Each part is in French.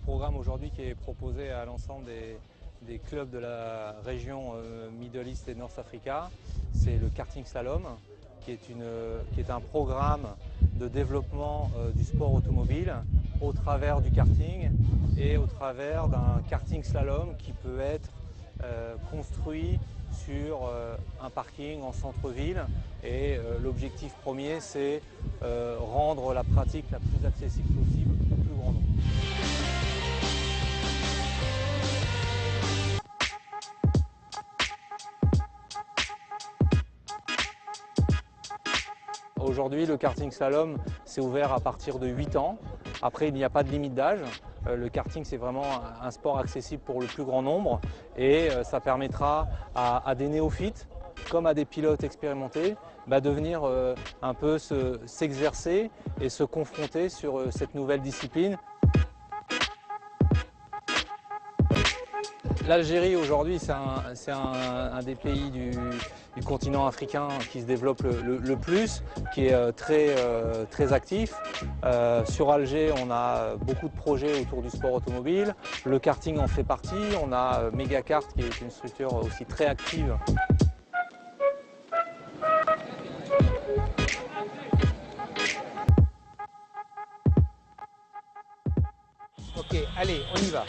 programme aujourd'hui qui est proposé à l'ensemble des clubs de la région Middle East et North Africa, c'est le karting slalom, qui est un programme de développement du sport automobile au travers du karting et au travers d'un karting slalom qui peut être construit sur un parking en centre-ville. Et l'objectif premier, c'est rendre la pratique la plus accessible possible au plus grand nombre. Aujourd'hui, le karting slalom, c'est ouvert à partir de 8 ans. Après, il n'y a pas de limite d'âge. Le karting, c'est vraiment un sport accessible pour le plus grand nombre et ça permettra à des néophytes, comme à des pilotes expérimentés, de venir un peu s'exercer et se confronter sur cette nouvelle discipline. L'Algérie aujourd'hui c'est un des pays du continent africain qui se développe le plus, qui est très actif. Sur Alger on a beaucoup de projets autour du sport automobile, le karting en fait partie, on a Megakart qui est une structure aussi très active. Ok, allez, on y va.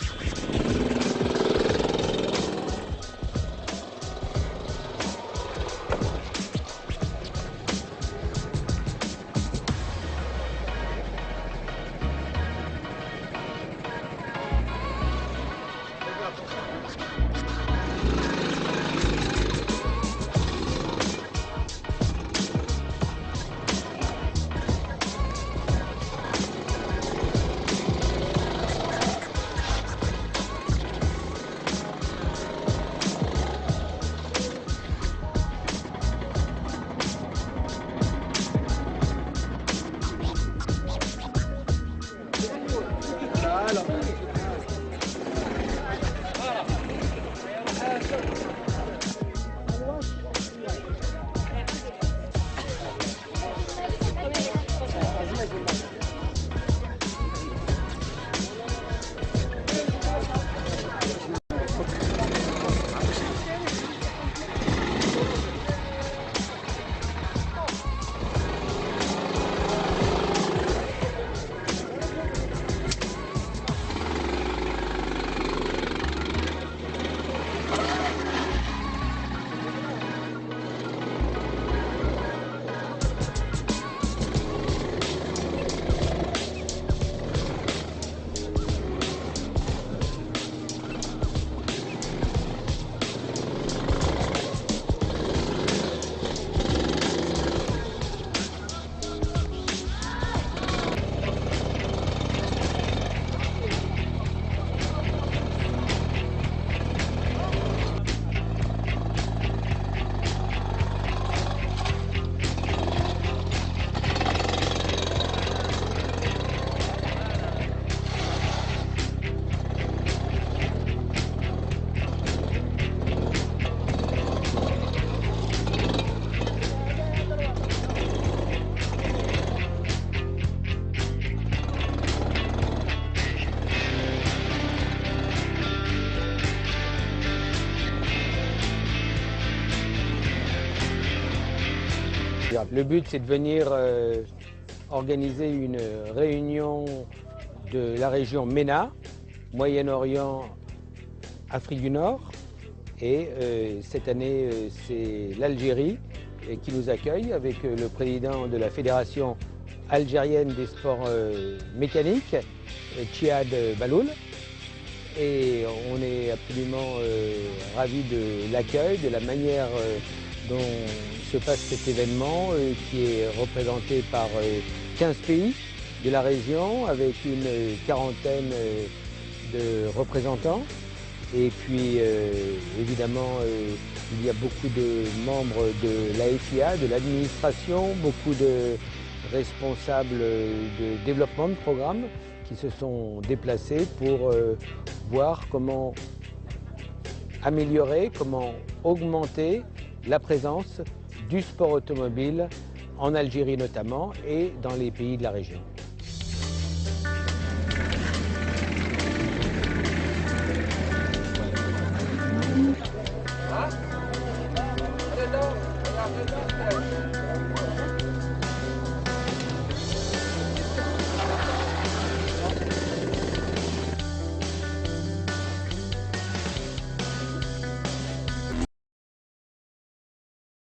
Le but, c'est de venir organiser une réunion de la région MENA, Moyen-Orient, Afrique du Nord. Et cette année, c'est l'Algérie qui nous accueille avec le président de la Fédération algérienne des sports mécaniques, Tchiad Baloul. Et on est absolument ravis de l'accueil, de la manière dont se passe cet événement qui est représenté par 15 pays de la région avec une quarantaine de représentants. Et puis évidemment il y a beaucoup de membres de la FIA, de l'administration, beaucoup de responsables de développement de programmes qui se sont déplacés pour voir comment améliorer, comment augmenter la présence du sport automobile en Algérie notamment et dans les pays de la région.